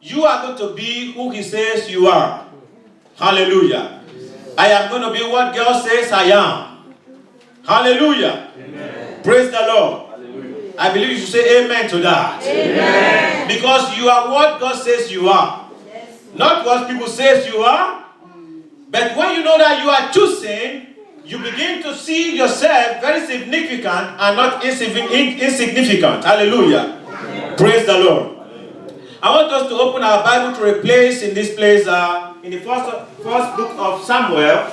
you are going to be who he says you are. Hallelujah. I am going to be what God says I am. Hallelujah. Amen. Praise the Lord. Hallelujah. I believe you should say amen to that. Amen. Because you are what God says you are. Yes. Not what people say you are. But when you know that you are choosing, you begin to see yourself very significant and not insignificant. Hallelujah. Amen. Praise the Lord. I want us to open our Bible to a place in this place, in the first book of Samuel.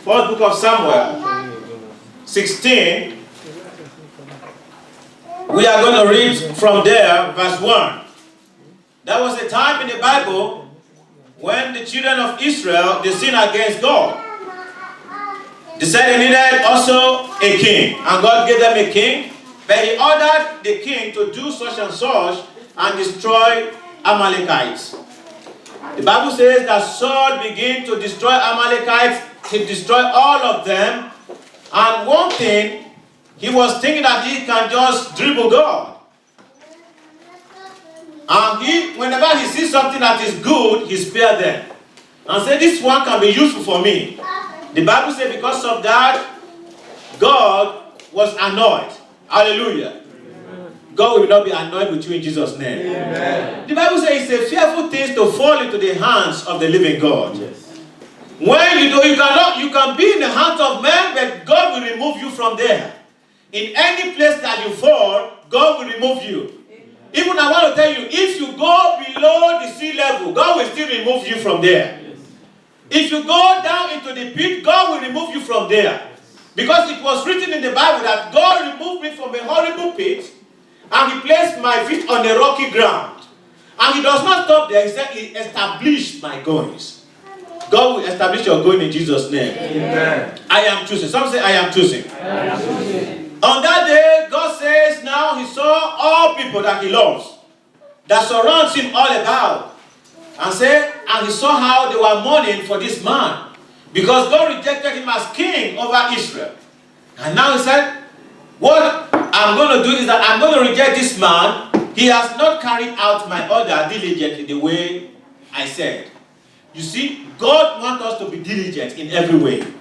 First book of Samuel, 16. We are going to read from there, verse 1. There was a time in the Bible when the children of Israel, they sinned against God. They said they needed also a king, and God gave them a king, but he ordered the king to do such and such and destroy Amalekites. The Bible says that Saul began to destroy Amalekites. He destroyed all of them. And one thing, he was thinking that he can just dribble God. And whenever he sees something that is good, he spares them. And said, this one can be useful for me. The Bible says because of that, God was annoyed. Hallelujah. God will not be annoyed with you in Jesus' name. Amen. The Bible says it's a fearful thing to fall into the hands of the living God. Yes. When you do, you can be in the hands of men, but God will remove you from there. In any place that you fall, God will remove you. Amen. Even I want to tell you, if you go below the sea level, God will still remove you from there. Yes. If you go down into the pit, God will remove you from there. Because it was written in the Bible that God removed me from a horrible pit, and he placed my feet on a rocky ground. And he does not stop there. He said, he established my goings. God will establish your going in Jesus' name. Amen. I am choosing. Some say, I am choosing. I am choosing. On that day, God says, now he saw all people that he loves, that surrounds him all about. And he saw how they were mourning for this man, because God rejected him as king over Israel. And now he said, what I'm going to do is that I'm going to reject this man. He has not carried out my order diligently the way I said. You see, God wants us to be diligent in every way.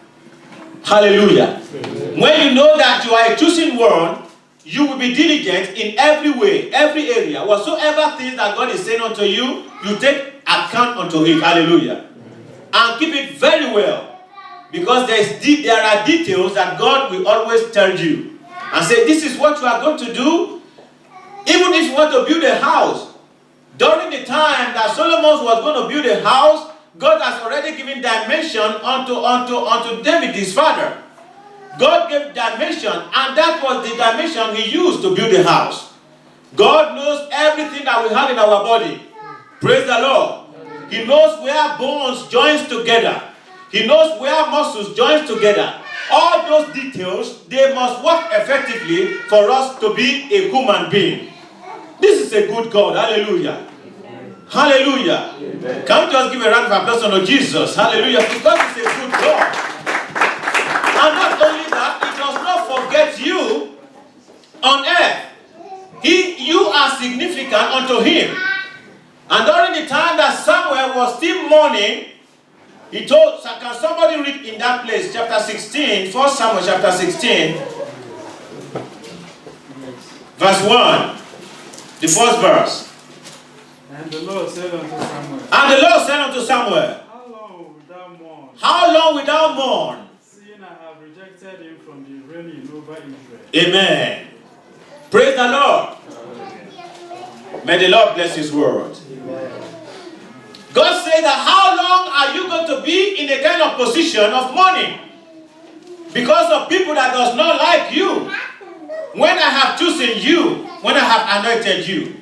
Hallelujah. Amen. When you know that you are a choosing one, you will be diligent in every way, every area. Whatsoever things that God is saying unto you, you take account unto it. Hallelujah. And keep it very well. Because there are details that God will always tell you. And say, this is what you are going to do. Even if you want to build a house. During the time that Solomon was going to build a house, God has already given dimension unto David, his father. God gave dimension, and that was the dimension he used to build the house. God knows everything that we have in our body. Praise the Lord. He knows where bones joins together. He knows where muscles joins together. All those details, they must work effectively for us to be a human being. This is a good God. Hallelujah. Amen. Hallelujah. Amen. Can we just give a round of applause to Jesus? Hallelujah. Because it's a good God. And not only that, it does not forget you on earth. You are significant unto him. And during the time that Samuel was still mourning, he told, can somebody read in that place, chapter 16, 1 Samuel chapter 16, verse 1, the first verse. And the Lord said unto Samuel, How long wilt thou mourn? How long wilt thou mourn? Seeing I have rejected him from the reigning over Israel. Amen. Praise the Lord. May the Lord bless his word. Amen. God says that how long are you going to be in a kind of position of mourning because of people that does not like you when I have chosen you, when I have anointed you?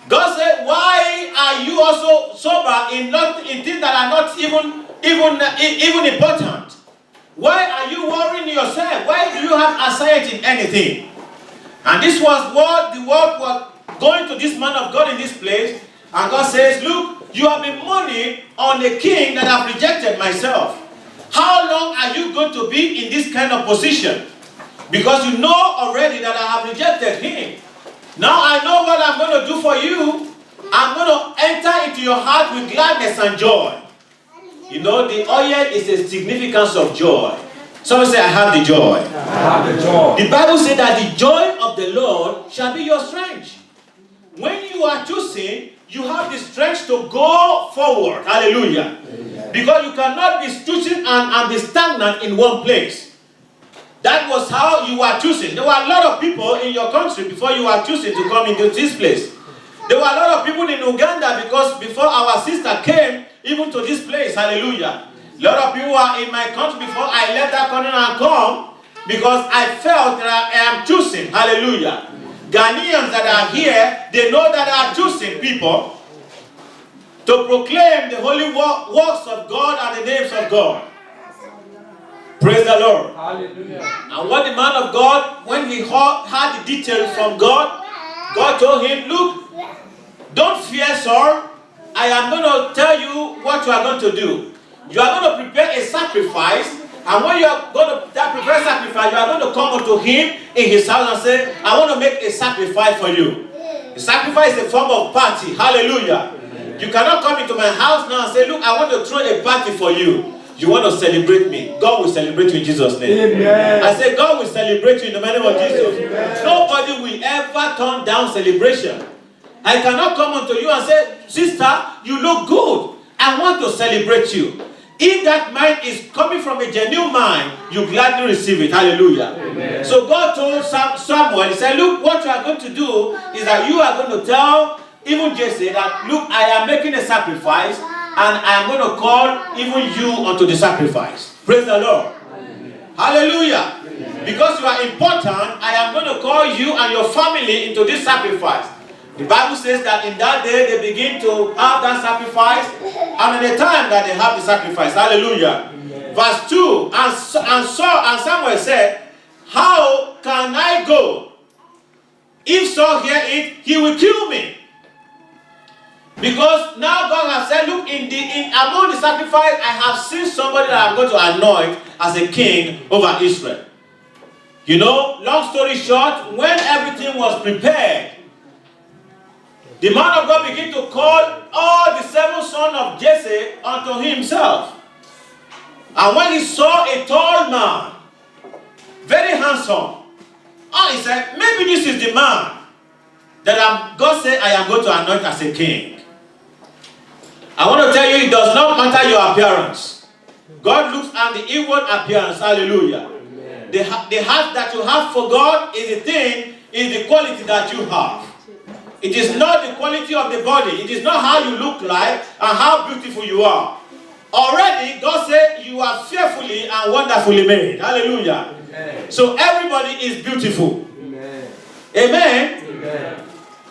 God said, why are you also sober in things that are not even important? Why are you worrying yourself? Why do you have anxiety in anything? And this was what the word was going to this man of God in this place. And God says, look, you have been mourning on a king that have rejected myself. How long are you going to be in this kind of position? Because you know already that I have rejected him. Now I know what I'm going to do for you. I'm going to into your heart with gladness and joy. You know, the oil is a significance of joy. Someone say, I have the joy. I have the joy. The Bible says that the joy of the Lord shall be your strength. When you are choosing, you have the strength to go forward. Hallelujah. Amen. Because you cannot be choosing and be stagnant in one place. That was how you were choosing. There were a lot of people in your country before you were choosing to come into this place. There were a lot of people in Uganda because before our sister came even to this place. Hallelujah. A lot of people were in my country before I left that country and come because I felt that I am choosing. Hallelujah. Ghanaians that are here, they know that I am choosing people to proclaim the holy works of God and the names of God. Praise the Lord. Hallelujah. And what the man of God, when he had the details from God, God told him, look, don't fear, Saul. I am going to tell you what you are going to do. You are going to prepare a sacrifice. And when you are going to prepare a sacrifice, you are going to come unto him in his house and say, I want to make a sacrifice for you. The sacrifice is a form of party. Hallelujah. Amen. You cannot come into my house now and say, look, I want to throw a party for you. You want to celebrate me. God will celebrate you in Jesus' name. Amen. I say, God will celebrate you in the name of Jesus. Amen. Nobody will ever turn down celebration. I cannot come unto you and say, sister, you look good. I want to celebrate you. If that mind is coming from a genuine mind, you gladly receive it. Hallelujah. Amen. So God told Samuel, he said, look, what you are going to do is that you are going to tell even Jesse that, look, I am making a sacrifice and I am going to call even you unto the sacrifice. Praise the Lord. Amen. Hallelujah. Amen. Because you are important, I am going to call you and your family into this sacrifice. The Bible says that in that day they begin to have that sacrifice, and in the time that they have the sacrifice. Hallelujah. Amen. Verse 2, and Samuel said, how can I go? If Saul hear it, he will kill me. Because now God has said, look, among the sacrifice, I have seen somebody that I'm going to anoint as a king over Israel. You know, long story short, when everything was prepared, the man of God began to call all the 7 sons of Jesse unto himself. And when he saw a tall man, very handsome, he said, maybe this is the man that God said I am going to anoint as a king. I want to tell you, it does not matter your appearance. God looks at the inward appearance. Hallelujah. The heart that you have for God is the quality that you have. It is not the quality of the body. It is not how you look like and how beautiful you are. Already, God said you are fearfully and wonderfully made. Hallelujah. Amen. So everybody is beautiful. Amen. Amen. Amen.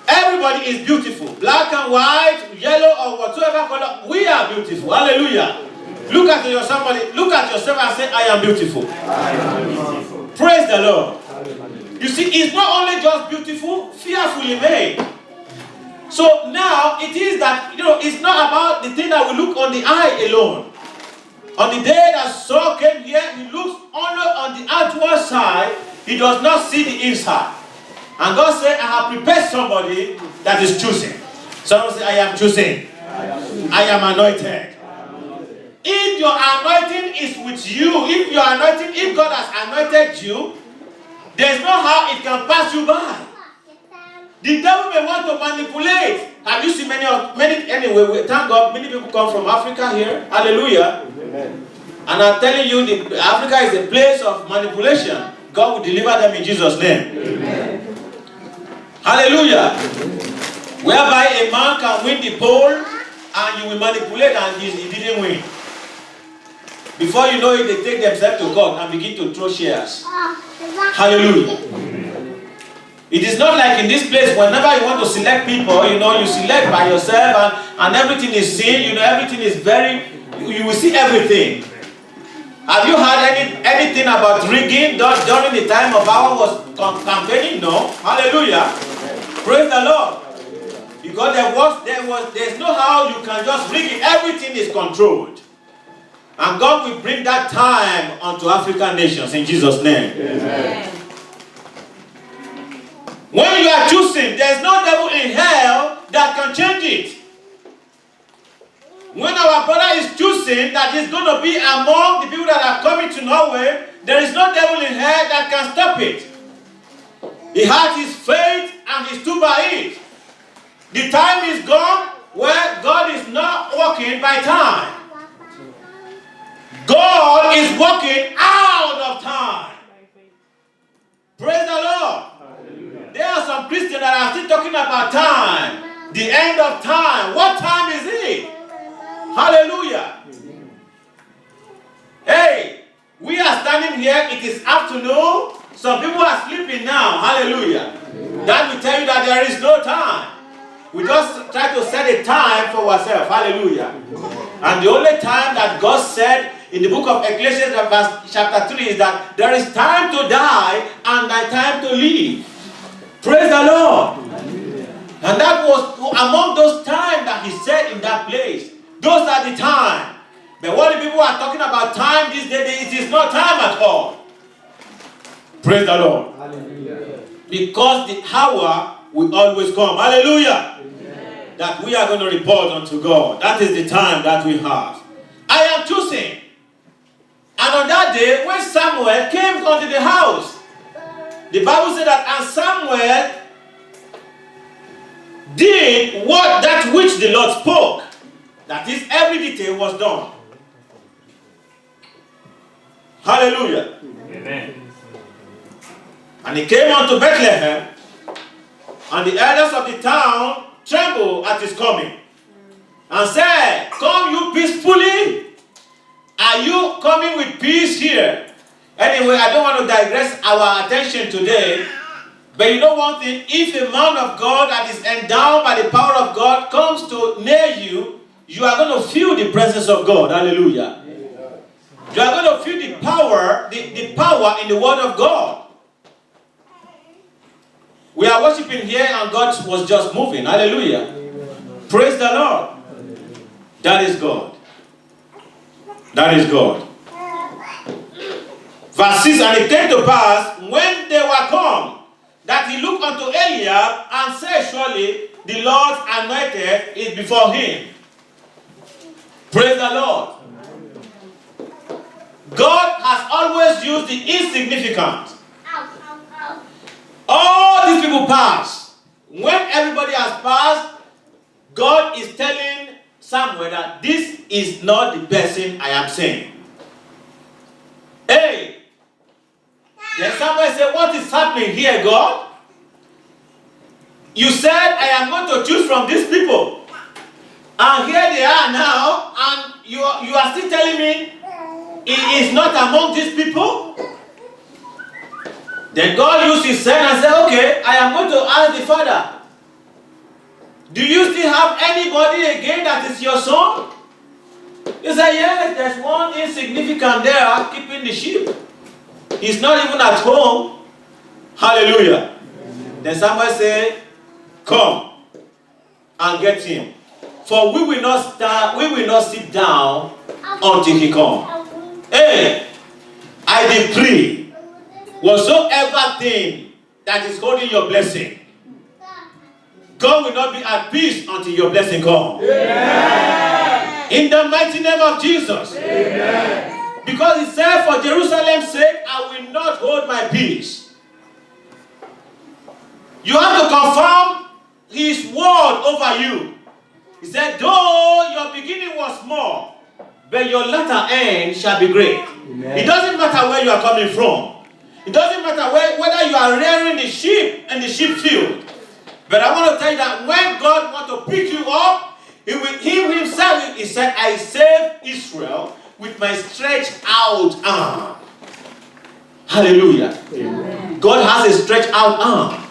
Everybody is beautiful. Black and white, yellow or whatever color. We are beautiful. Hallelujah. Amen. Look at yourself and say, I am beautiful. I am beautiful. Praise the Lord. Hallelujah. You see, it's not only just beautiful, fearfully made. So now it is that, it's not about the thing that we look on the eye alone. On the day that Saul came here, he looks only on the outward side. He does not see the inside. And God said, I have prepared somebody that is choosing. Someone say, I am choosing. I am anointed. If your anointing is with you, if God has anointed you, there's no how it can pass you by. The devil may want to manipulate. Have you seen anyway, thank God, many people come from Africa here. Hallelujah. Amen. And I'm telling you, Africa is a place of manipulation. God will deliver them in Jesus' name. Amen. Hallelujah. Amen. Whereby a man can win the poll and you will manipulate and he didn't win. Before you know it, they take themselves to God and begin to throw shares. Hallelujah. It is not like in this place, whenever you want to select people, you select by yourself and everything is seen, everything is you will see everything. Have you heard anything about rigging during the time of our campaigning? No. Hallelujah. Praise the Lord. Because there's no how you can just rig it. Everything is controlled. And God will bring that time unto African nations in Jesus' name. Amen. When you are choosing, there's no devil in hell that can change it. When our brother is choosing that he's going to be among the people that are coming to Norway, there is no devil in hell that can stop it. He had his faith and he stood by it. The time is gone where God is not working by time. God is working out of time. Praise the Lord. Hallelujah. There are some Christians that are still talking about time. The end of time. What time is it? Hallelujah. Hey, we are standing here. It is afternoon. Some people are sleeping now. Hallelujah. That will tell you that there is no time. We just try to set a time for ourselves. Hallelujah. And the only time that God said in the book of Ecclesiastes chapter 3 is that there is time to die and time to live. Praise the Lord. And that was among those times that he said in that place. Those are the time. But what the people are talking about time these days, it is not time at all. Praise the Lord. Hallelujah. Because the hour will always come. Hallelujah. Amen. That we are going to report unto God. That is the time that we have. I am choosing. And on that day, when Samuel came unto the house, the Bible said that, and Samuel did that which the Lord spoke. That is, every detail was done. Hallelujah. Amen. And he came unto Bethlehem, and the elders of the town trembled at his coming, and said, come you peacefully? Are you coming with peace here? Anyway, I don't want to digress our attention today. But you know one thing, if a man of God that is endowed by the power of God comes to near you, you are going to feel the presence of God. Hallelujah. You are going to feel the power, the power in the word of God. We are worshiping here and God was just moving. Hallelujah. Praise the Lord. That is God. That is God. Verse 6, and it came to pass, when they were come, that he looked unto Eliab, and said, surely the Lord's anointed is before him. Praise the Lord. God has always used the insignificant. All these people pass. When everybody has passed, God is telling Samuel that this is not the person I am saying. Hey! Then Samuel said, what is happening here, God? You said I am going to choose from these people. And here they are now, and you are still telling me he is not among these people? Then God used his son and said, okay, I am going to ask the father, do you still have anybody again that is your son? He said, yes, there's one insignificant there keeping the sheep. He's not even at home. Hallelujah. Then Samuel said, come and get him. For we will not sit down until he come. Hey, I decree, whatsoever thing that is holding your blessing, God will not be at peace until your blessing comes. In the mighty name of Jesus. Amen. Because he said, for Jerusalem's sake, I will not hold my peace. You have to confirm his word over you. He said, though your beginning was small, but your latter end shall be great. Amen. It doesn't matter where you are coming from. It doesn't matter whether you are rearing the sheep in the sheep field. But I want to tell you that when God wants to pick you up, he himself, he said, I saved Israel with my stretched out arm. Hallelujah. Amen. God has a stretched out arm.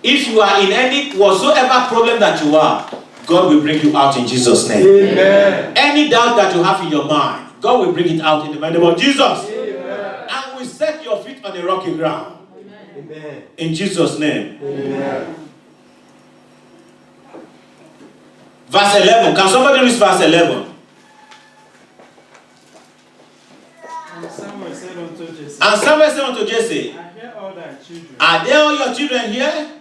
If you are in any whatsoever problem that you are, God will bring you out in Jesus' name. Amen. Any doubt that you have in your mind, God will bring it out in the name of Jesus. Amen. And will set your feet on a rocky ground. Amen. In Jesus' name. Amen. Verse 11. Can somebody read verse 11? And Samuel said unto Jesse, I hear all thy children. Are there all your children here?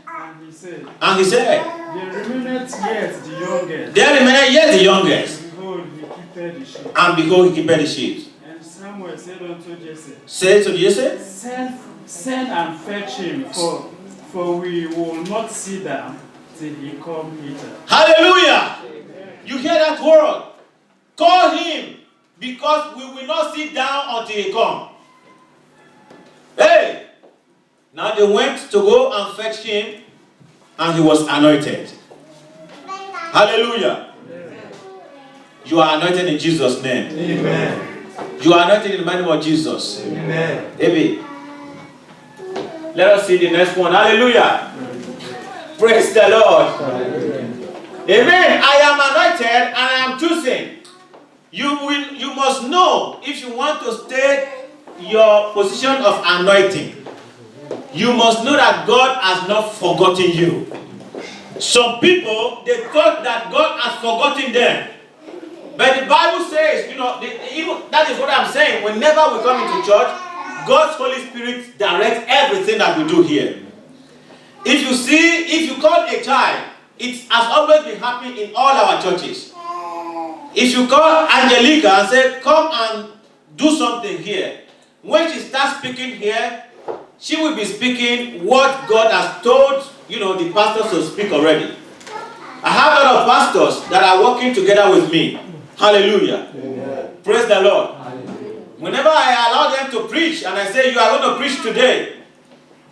And he said, there remaineth yet the youngest. There remaineth yet the youngest. keepeth the sheep. And behold, he keepeth the sheep. And Samuel said unto Jesse, Say to Jesse, Send and fetch him, for we will not sit down till he come hither. hallelujah. You hear that word? Call him, because we will not sit down until he come. Hey! Now they went to go and fetch him, and he was anointed. Hallelujah. You are anointed in Jesus' name. Amen. You are anointed in the name of Jesus. Amen. Amen. Let us see the next one. Hallelujah. Praise the Lord. Amen. I am anointed and I am chosen. You must know, if you want to stay your position of anointing, you must know that God has not forgotten you. Some people, they thought that God has forgotten them. But the Bible says, that is what I'm saying. Whenever we come into church, God's Holy Spirit directs everything that we do here. If you call a child, it has always been happening in all our churches. If you call Angelica and say, come and do something here, when she starts speaking here, she will be speaking what God has told, the pastors to speak already. I have a lot of pastors that are working together with me. Hallelujah. Amen. Praise the Lord. Hallelujah. Whenever I allow them to preach and I say, you are going to preach today,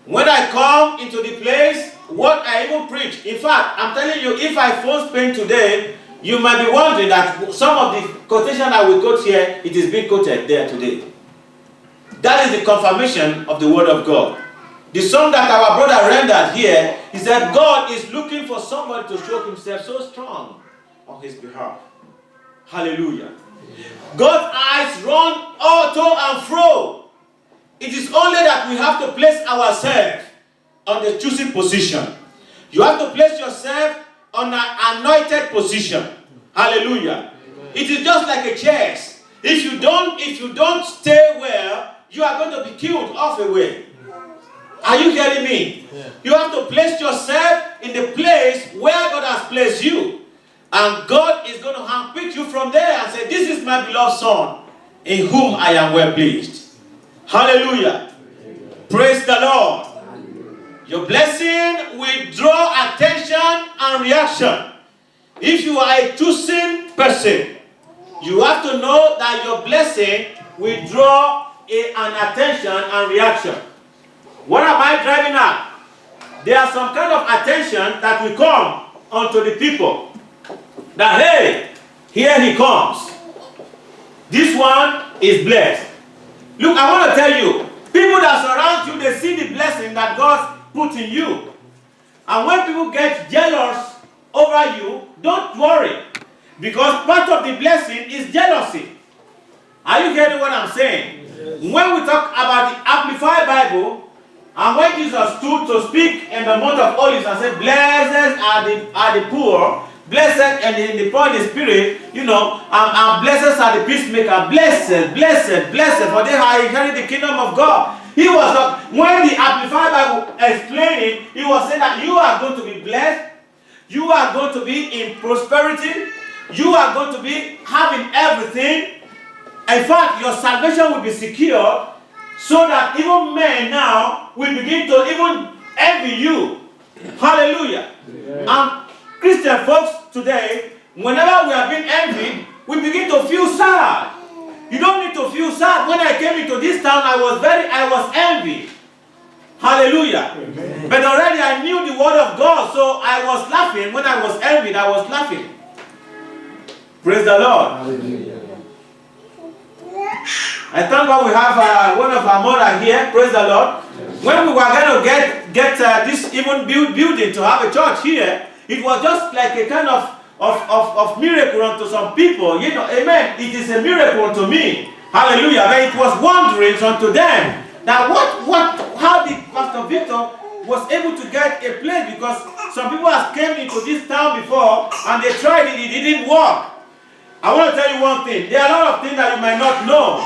when I come into the place, what I even preach, in fact, I'm telling you, if I phone Spain today, you might be wondering that some of the quotation I will quote here, it is being quoted there today. That is the confirmation of the word of God. The song that our brother rendered here, he said, God is looking for somebody to show himself so strong on his behalf. Hallelujah. God's eyes run all to and fro. It is only that we have to place ourselves on the choosing position. You have to place yourself on an anointed position. Hallelujah. Amen. It is just like a chess. If you don't stay well, you are going to be killed off away. Are you hearing me? Yeah. You have to place yourself in the place where God has placed you. And God is going to handpick you from there and say, this is my beloved son, in whom I am well pleased. Hallelujah. Amen. Praise the Lord. Amen. Your blessing will draw attention and reaction. If you are a choosing person, you have to know that your blessing will draw an attention and reaction. What am I driving at? There are some kind of attention that will come onto the people. That, hey, here he comes. This one is blessed. Look, I want to tell you, people that surround you, they see the blessing that God put in you. And when people get jealous over you, don't worry. Because part of the blessing is jealousy. Are you getting what I'm saying? Yes. When we talk about the Amplified Bible, and when Jesus stood to speak in the Mount of Olives and said, blessed are the poor, blessed and in the poor in the spirit, and blessed are the peacemaker, blessed, for they have inherited the kingdom of God. He was not, when the Amplified Bible explaining, he was saying that you are going to be blessed, you are going to be in prosperity, you are going to be having everything. In fact, your salvation will be secured, so that even men now will begin to even envy you. Hallelujah. Yeah. Christian folks today, whenever we are being envied, we begin to feel sad. You don't need to feel sad. When I came into this town, I was envied. Hallelujah. Amen. But already I knew the word of God, so I was laughing. When I was envied, I was laughing. Praise the Lord. Hallelujah. I thank God we have one of our mother here. Praise the Lord. Yes. When we were going to get this even building to have a church here, it was just like a kind of miracle unto some people. Amen. It is a miracle unto me. Hallelujah. But it was wondering unto them. Now how did Pastor Victor was able to get a place? Because some people have came into this town before and they tried it didn't work. I want to tell you one thing. There are a lot of things that you might not know.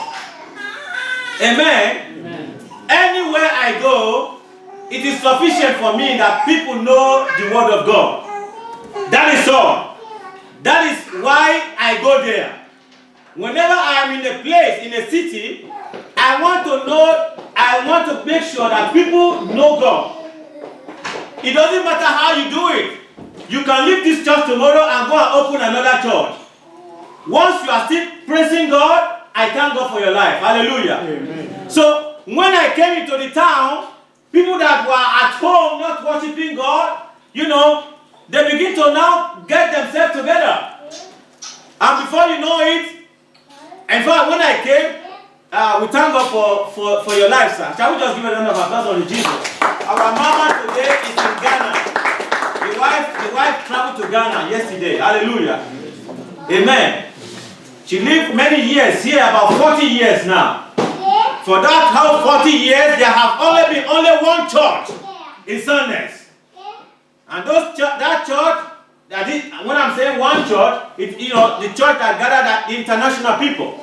Amen. Amen. Anywhere I go, it is sufficient for me that people know the word of God. That is all. That is why I go there. whenever I am in a place, in a city, I want to make sure that people know God. It doesn't matter how you do it. You can leave this church tomorrow and go and open another church. Once you are still praising God, I thank God for your life. Hallelujah. Amen. So when I came into the town, people that were at home not worshiping God, they begin to now get themselves together. And before you know it, in fact, when I came, we thank God for your life, sir. Shall we just give a round of applause on Jesus? Our mama today is in Ghana. The wife traveled to Ghana yesterday. Hallelujah. Amen. She lived many years here, about 40 years now. For that whole 40 years, there have only been one church in Sundays. And that church, when I'm saying one church, it's the church that gathered the international people.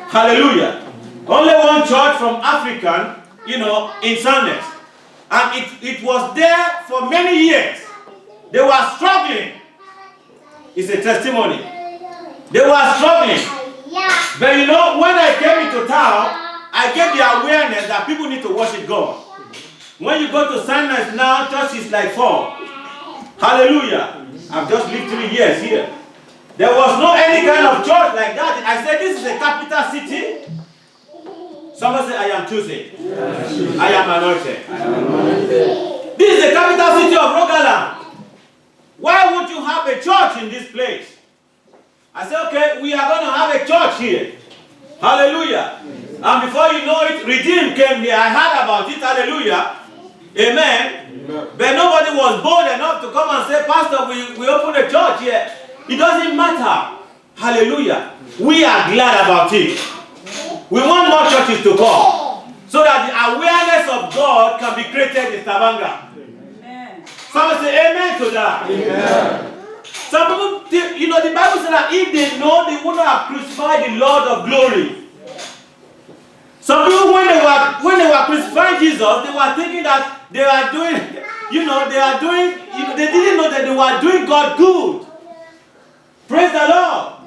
Hallelujah. Only one church from African, in Sundays. And it was there for many years. They were struggling. It's a testimony. They were struggling. But when I came into town, I get the awareness that people need to worship God. When you go to Sundays now, church is like 4. Hallelujah. I've just lived 3 years here. There was no any kind of church like that. I said, this is a capital city. Someone say, I am choosing. I am anointed. This is the capital city of Rogaland. Why would you have a church in this place? I said, okay, we are going to have a church here. Hallelujah. And before you know it, Redeem came here. I heard about it. Hallelujah. Amen. But nobody was bold enough to come and say, Pastor, we open a church here. It doesn't matter. Hallelujah. We are glad about it. We want more churches to come so that the awareness of God can be created in Stavanger. Amen. Someone say amen to that. Amen. Some people, the Bible says that if they know, they would not have crucified the Lord of glory. Some people, when they were crucifying Jesus, they were thinking that they are doing, they didn't know that they were doing God good. Praise the Lord.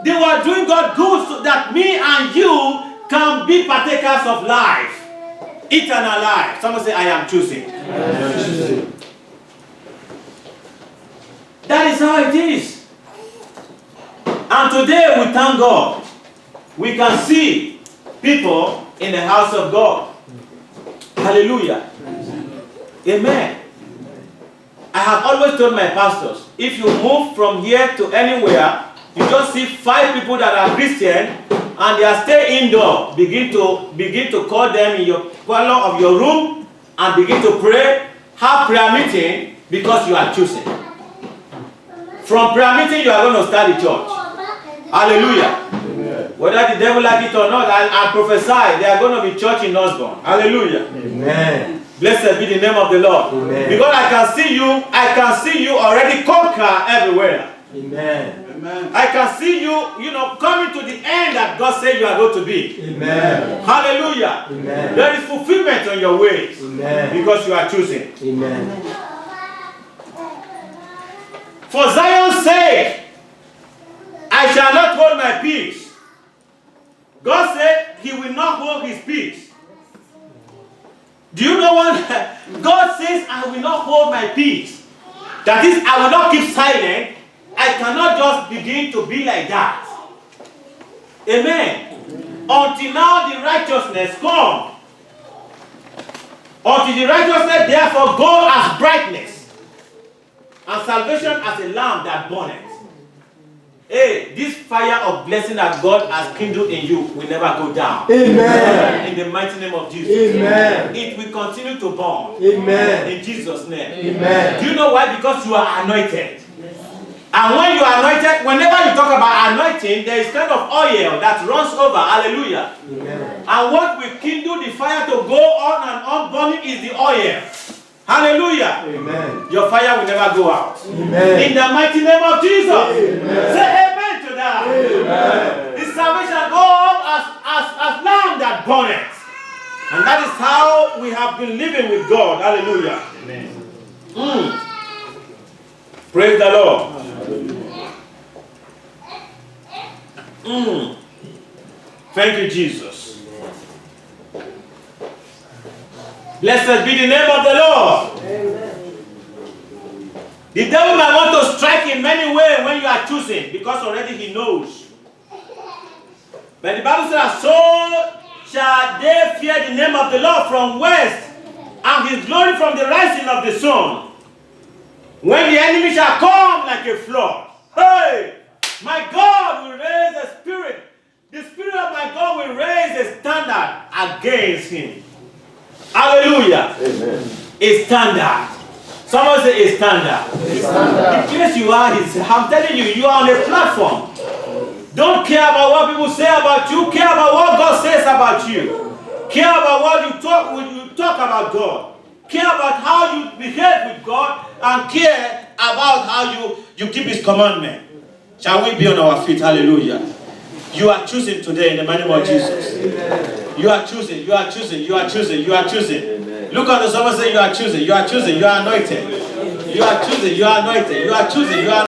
They were doing God good so that me and you can be partakers of life. Eternal life. Someone say, I am choosing. That is how it is. And today we thank God. We can see people in the house of God. Hallelujah. Amen. I have always told my pastors, if you move from here to anywhere, you just see 5 people that are Christian and they are staying indoor. Begin to call them in your parlor of your room and begin to pray. Have prayer meeting because you are choosing. From prayer meeting, you are going to start the church. Hallelujah. Amen. Whether the devil like it or not, I prophesy they are going to be church in Osborne. Hallelujah. Amen. Blessed be the name of the Lord. Amen. Because I can see you already conquer everywhere. Amen. Amen. I can see you, coming to the end that God said you are going to be. Amen. Hallelujah. Amen. There is fulfillment on your ways. Amen. Because you are choosing. Amen. For Zion's sake, I shall not hold my peace. God said he will not hold his peace. Do you know what? God says, I will not hold my peace. That is, I will not keep silent. I cannot just begin to be like that. Amen. Until now the righteousness come. Until the righteousness therefore go as brightness. And salvation as a lamp that burneth. Hey, this fire of blessing that God has kindled in you will never go down. Amen. In the mighty name of Jesus. Amen. It will continue to burn. Amen. In Jesus' name. Amen. Do you know why? Because you are anointed. And when you are anointed, whenever you talk about anointing, there is kind of oil that runs over. Hallelujah. Amen. And what will kindle the fire to go on and on burning is the oil. Hallelujah. Amen. Your fire will never go out. Amen. In the mighty name of Jesus. Amen. Say amen to that. Amen. The salvation go up as lamb that burneth. And that is how we have been living with God. Hallelujah. Amen. Praise the Lord. Thank you, Jesus. Blessed be the name of the Lord. Amen. The devil might want to strike in many ways when you are choosing, because already he knows. But the Bible says, so shall they fear the name of the Lord from west, and his glory from the rising of the sun. When the enemy shall come like a flood, hey, my God will raise a spirit. The spirit of my God will raise a standard against him. Hallelujah. Amen. A standard. Someone say a standard. A standard. The place you are is, I'm telling you, you are on a platform. Don't care about what people say about you. Care about what God says about you. Care about what you talk when you talk about God. Care about how you behave with God, and care about how you keep his commandment. Shall we be on our feet? Hallelujah. You are choosing today in the name of Jesus. Amen. You are choosing, you are choosing, you are choosing, you are choosing. Amen. Look at someone say you are choosing, you are choosing, you are anointed. You are choosing, you are anointed, you are choosing, you are